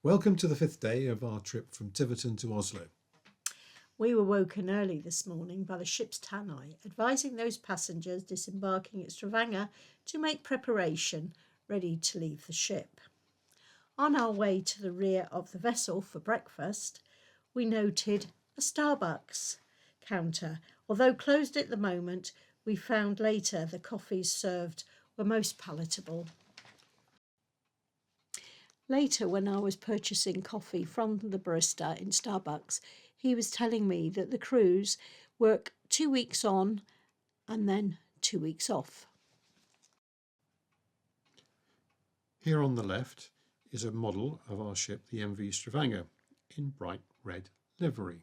Welcome to the fifth day of our trip from Tiverton to Oslo. We were woken early this morning by the ship's tannoy, advising those passengers disembarking at Stavanger to make preparation, ready to leave the ship. On our way to the rear of the vessel for breakfast, we noted a Starbucks counter. Although closed at the moment, we found later the coffees served were most palatable. Later, when I was purchasing coffee from the barista in Starbucks, he was telling me that the crews work 2 weeks on and then 2 weeks off. Here on the left is a model of our ship, the MV Stavanger, in bright red livery.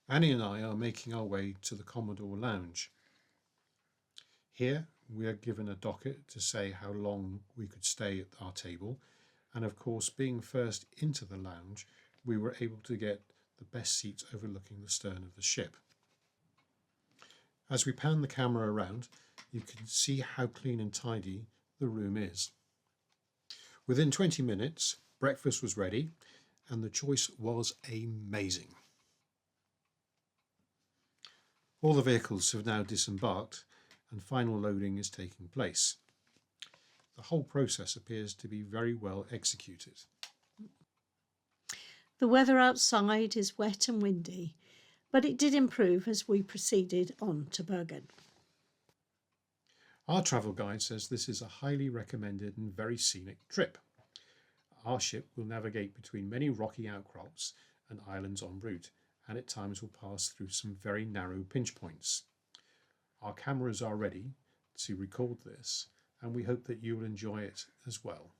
Annie and I are making our way to the Commodore Lounge. Here we are given a docket to say how long we could stay at our table, and of course, being first into the lounge, we were able to get the best seats overlooking the stern of the ship. As we pan the camera around, you can see how clean and tidy the room is. Within 20 minutes, breakfast was ready and the choice was amazing. All the vehicles have now disembarked and final loading is taking place. The whole process appears to be very well executed. The weather outside is wet and windy, but it did improve as we proceeded on to Bergen. Our travel guide says this is a highly recommended and very scenic trip. Our ship will navigate between many rocky outcrops and islands en route, and at times will pass through some very narrow pinch points. Our cameras are ready to record this, and we hope that you will enjoy it as well.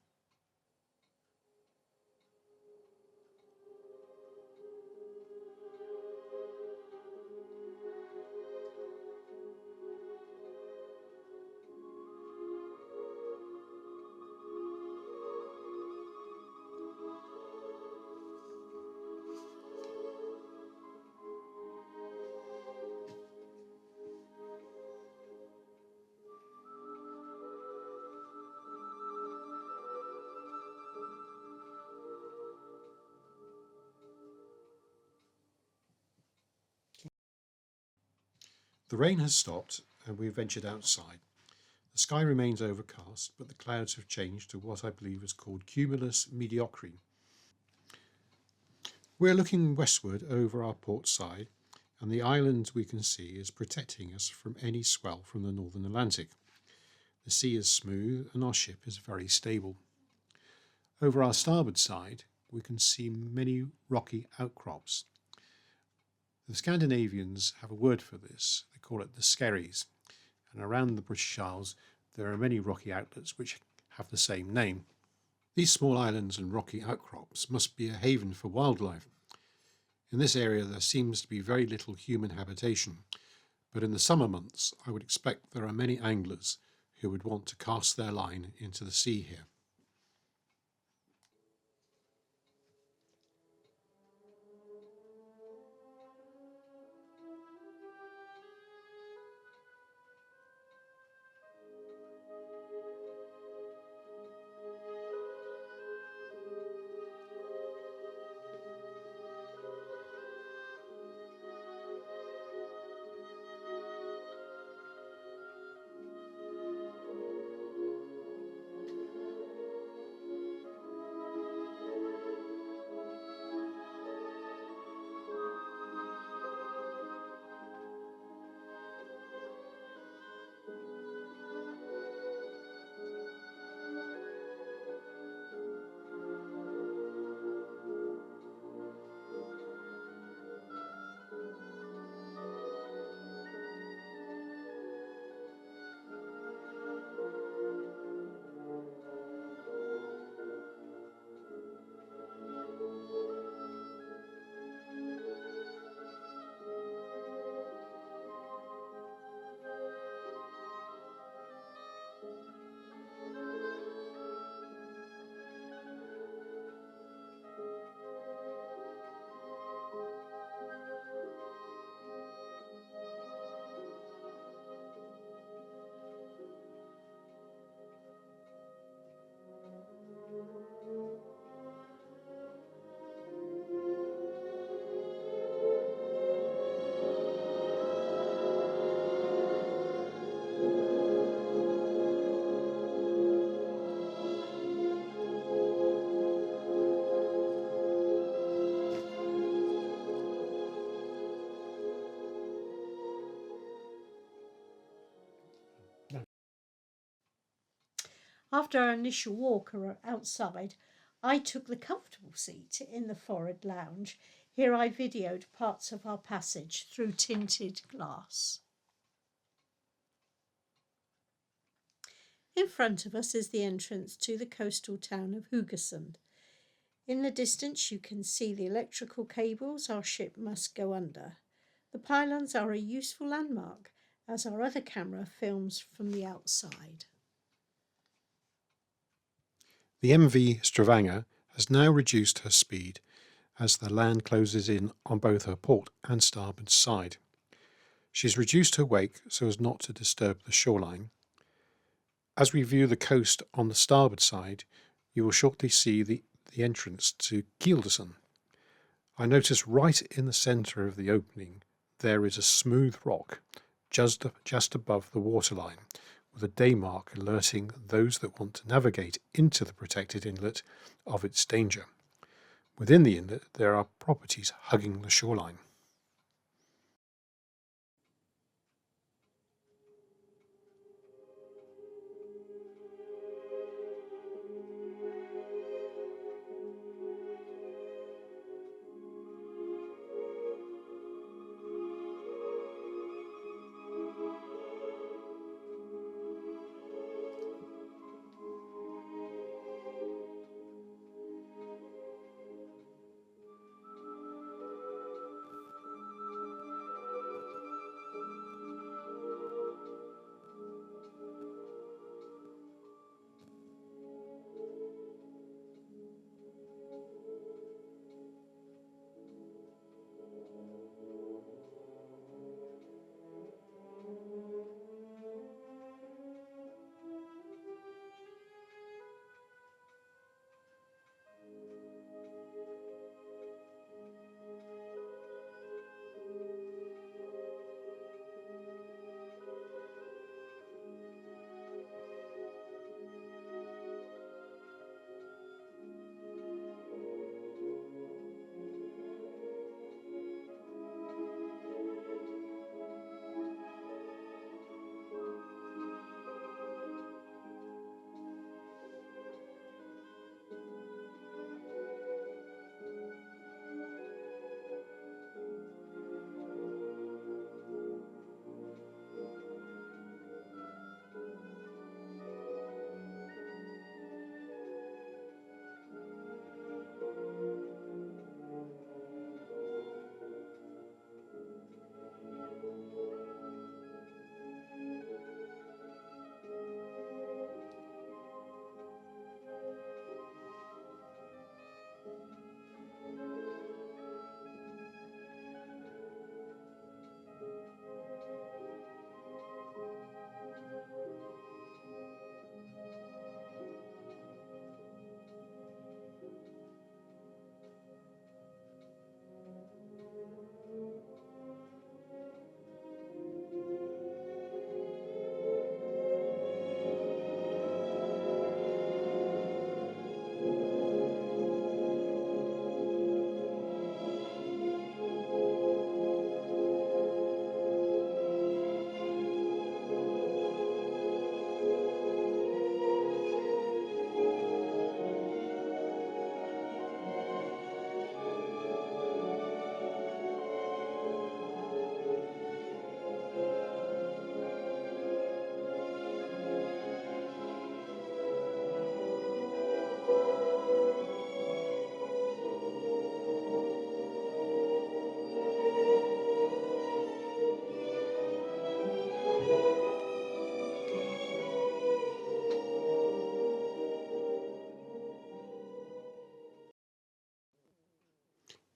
The rain has stopped and we've ventured outside. The sky remains overcast, but the clouds have changed to what I believe is called cumulus mediocre. We're looking westward over our port side, and the island we can see is protecting us from any swell from the northern Atlantic. The sea is smooth and our ship is very stable. Over our starboard side, we can see many rocky outcrops. The Scandinavians have a word for this. They call it the skerries, and around the British Isles there are many rocky outlets which have the same name. These small islands and rocky outcrops must be a haven for wildlife. In this area there seems to be very little human habitation, but in the summer months I would expect there are many anglers who would want to cast their line into the sea here. After our initial walk outside, I took the comfortable seat in the forward lounge. Here I videoed parts of our passage through tinted glass. In front of us is the entrance to the coastal town of Haugesund. In the distance you can see the electrical cables our ship must go under. The pylons are a useful landmark as our other camera films from the outside. The MV Stavanger has now reduced her speed as the land closes in on both her port and starboard side. She's reduced her wake so as not to disturb the shoreline. As we view the coast on the starboard side, you will shortly see the entrance to Kieldersen. I notice right in the centre of the opening there is a smooth rock just above the waterline, with a day mark alerting those that want to navigate into the protected inlet of its danger. Within the inlet there are properties hugging the shoreline.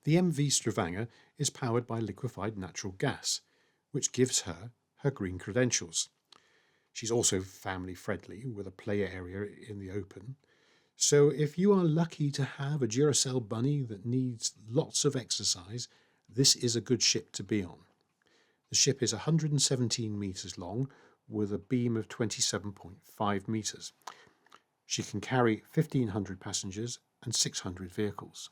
The MV Stavanger is powered by liquefied natural gas, which gives her her green credentials. She's also family friendly with a play area in the open. So if you are lucky to have a Duracell bunny that needs lots of exercise, this is a good ship to be on. The ship is 117 metres long with a beam of 27.5 metres. She can carry 1,500 passengers and 600 vehicles.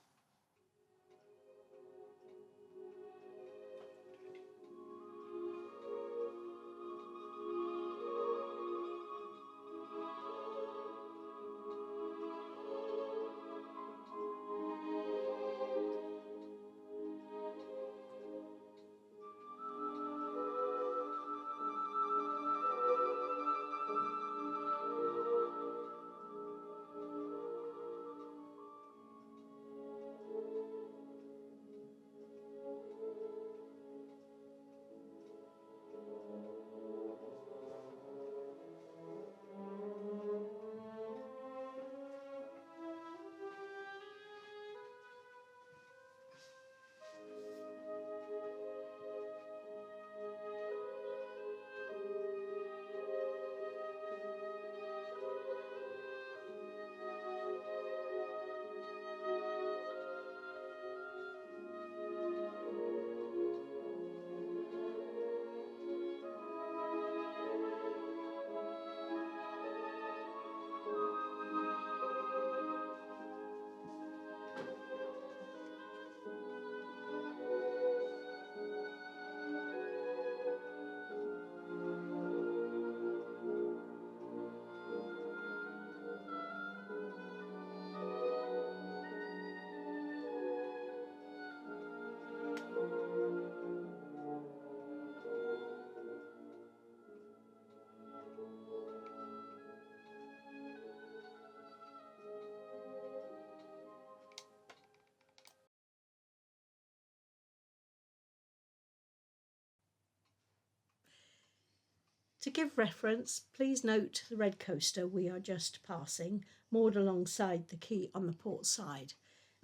To give reference, please note the red coaster we are just passing, moored alongside the quay on the port side,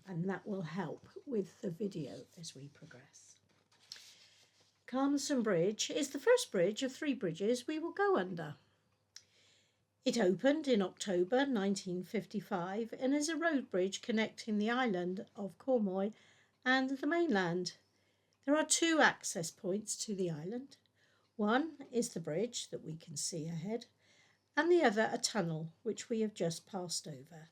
and that will help with the video as we progress. Carmarthen Bridge is the first bridge of 3 bridges we will go under. It opened in October 1955 and is a road bridge connecting the island of Cornwall and the mainland. There are 2 access points to the island. One is the bridge that we can see ahead, and the other a tunnel which we have just passed over.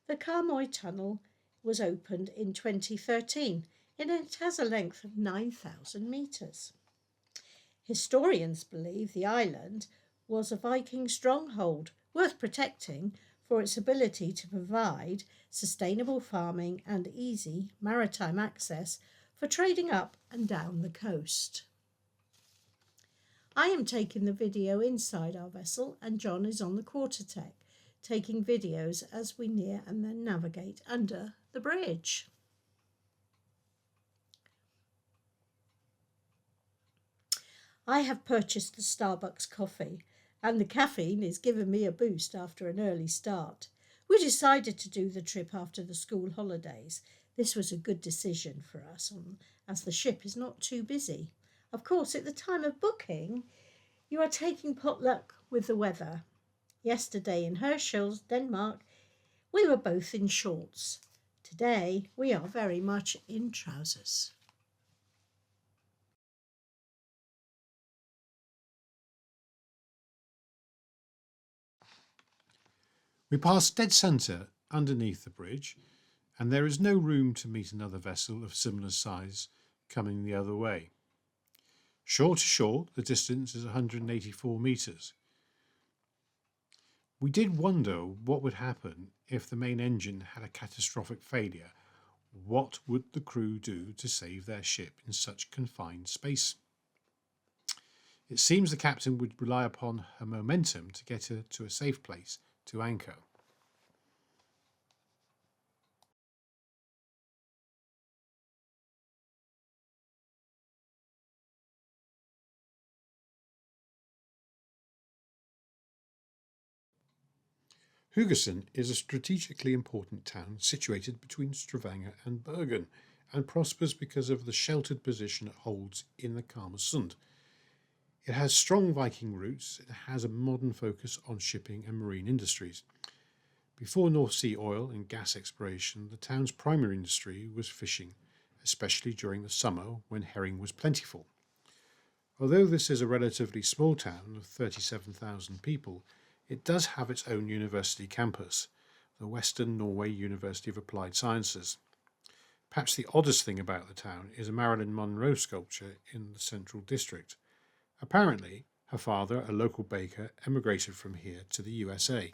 The Carmoy Tunnel was opened in 2013 and it has a length of 9,000 metres. Historians believe the island was a Viking stronghold worth protecting for its ability to provide sustainable farming and easy maritime access for trading up and down the coast. I am taking the video inside our vessel and John is on the quarterdeck, taking videos as we near and then navigate under the bridge. I have purchased the Starbucks coffee and the caffeine is giving me a boost after an early start. We decided to do the trip after the school holidays. This was a good decision for us as the ship is not too busy. Of course, at the time of booking, you are taking potluck with the weather. Yesterday in Herschel, Denmark, we were both in shorts. Today, we are very much in trousers. We pass dead centre underneath the bridge, and there is no room to meet another vessel of similar size coming the other way. Shore to shore, the distance is 184 metres. We did wonder what would happen if the main engine had a catastrophic failure. What would the crew do to save their ship in such confined space? It seems the captain would rely upon her momentum to get her to a safe place to anchor. Haugesund is a strategically important town situated between Stavanger and Bergen and prospers because of the sheltered position it holds in the Karmsund. It has strong Viking roots and has a modern focus on shipping and marine industries. Before North Sea oil and gas exploration, the town's primary industry was fishing, especially during the summer when herring was plentiful. Although this is a relatively small town of 37,000 people, it does have its own university campus, the Western Norway University of Applied Sciences. Perhaps the oddest thing about the town is a Marilyn Monroe sculpture in the central district. Apparently, her father, a local baker, emigrated from here to the USA.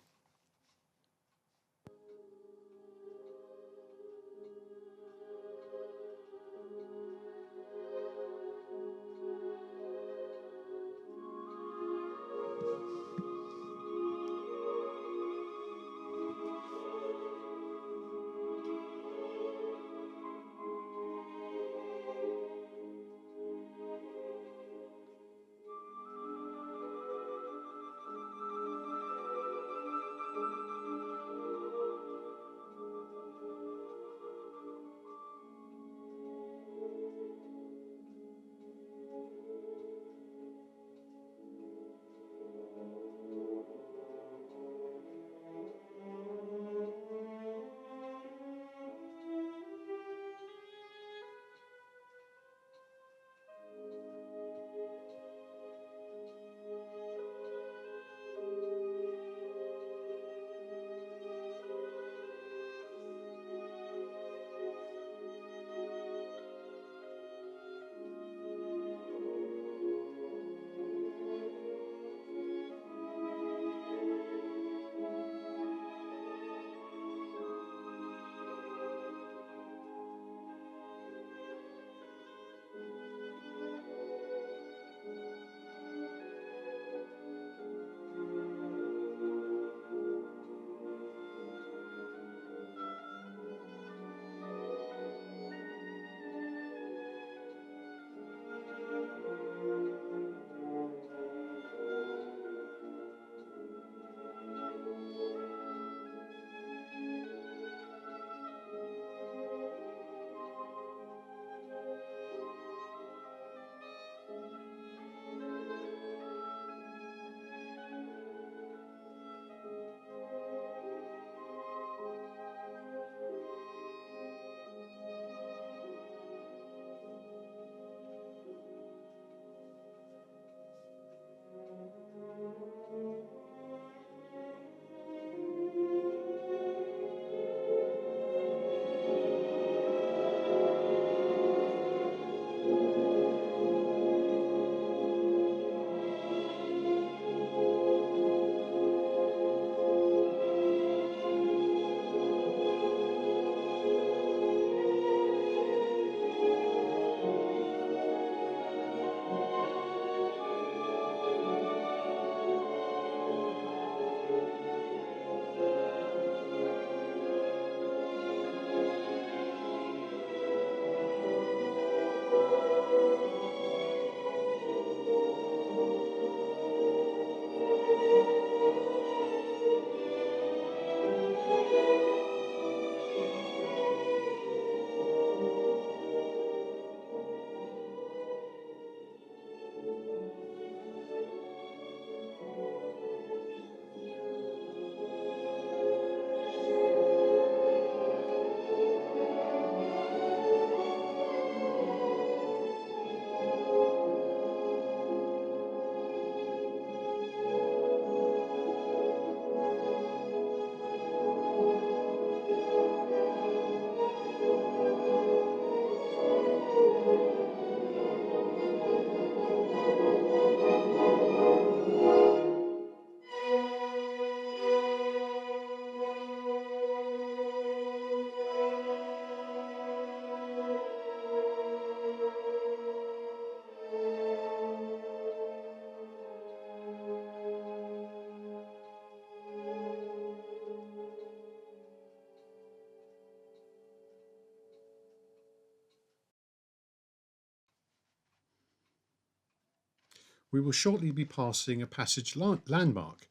We will shortly be passing a passage landmark.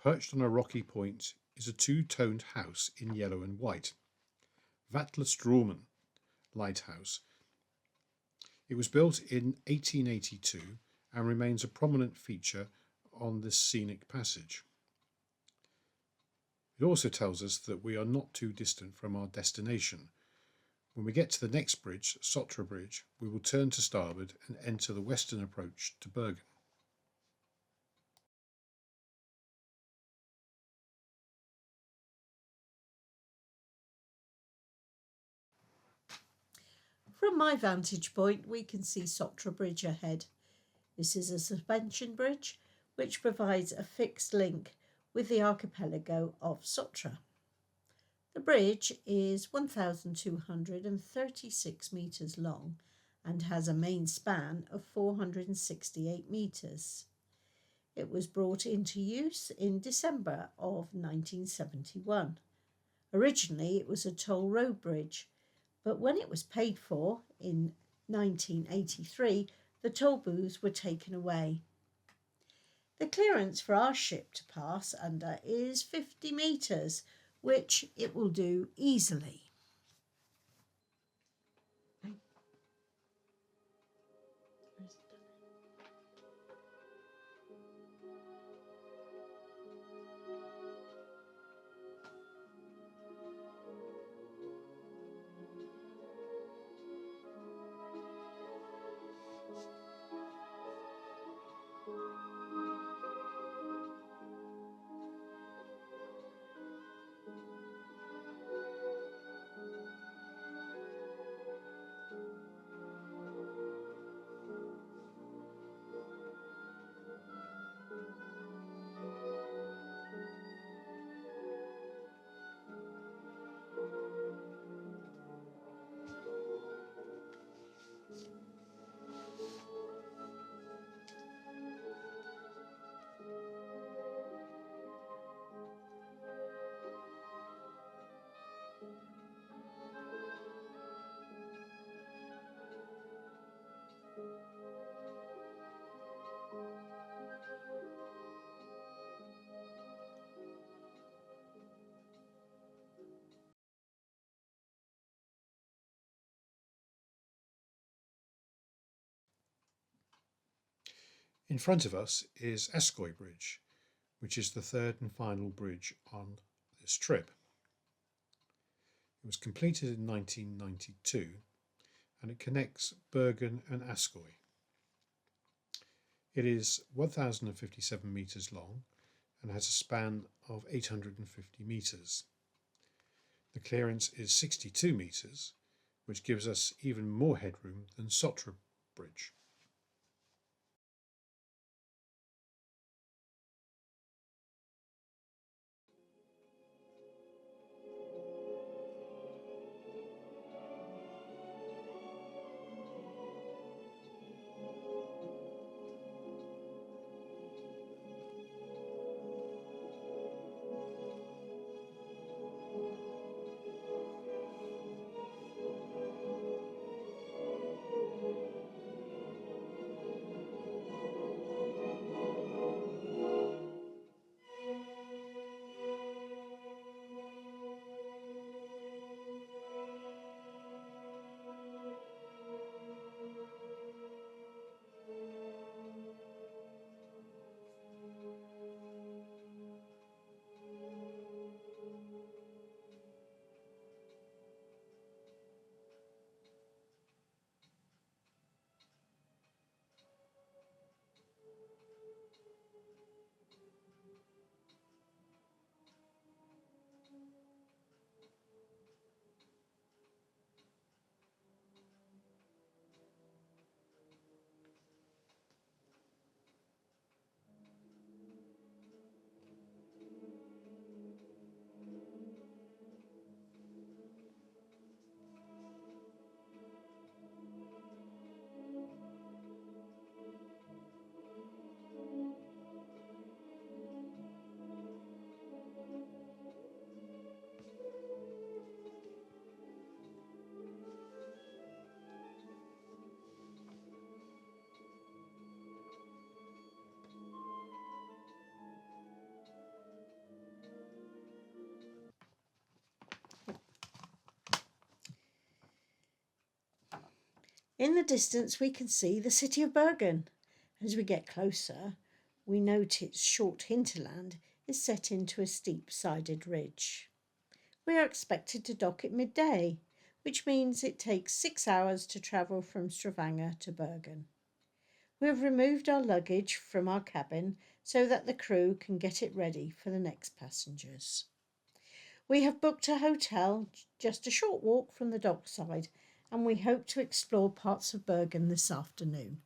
Perched on a rocky point is a two-toned house in yellow and white. Vatlastromen Lighthouse. It was built in 1882 and remains a prominent feature on this scenic passage. It also tells us that we are not too distant from our destination. When we get to the next bridge, Sotra Bridge, we will turn to starboard and enter the western approach to Bergen. From my vantage point, we can see Sotra Bridge ahead. This is a suspension bridge which provides a fixed link with the archipelago of Sotra. The bridge is 1,236 metres long and has a main span of 468 metres. It was brought into use in December of 1971. Originally, it was a toll road bridge, but when it was paid for in 1983, the toll booths were taken away. The clearance for our ship to pass under is 50 metres, which it will do easily. In front of us is Askøy Bridge, which is the third and final bridge on this trip. It was completed in 1992 and it connects Bergen and Askøy. It is 1,057 metres long and has a span of 850 metres. The clearance is 62 metres, which gives us even more headroom than Sotra Bridge. In the distance we can see the city of Bergen. As we get closer, we note its short hinterland is set into a steep-sided ridge. We are expected to dock at midday, which means it takes 6 hours to travel from Stavanger to Bergen. We have removed our luggage from our cabin so that the crew can get it ready for the next passengers. We have booked a hotel just a short walk from the dockside, and we hope to explore parts of Bergen this afternoon.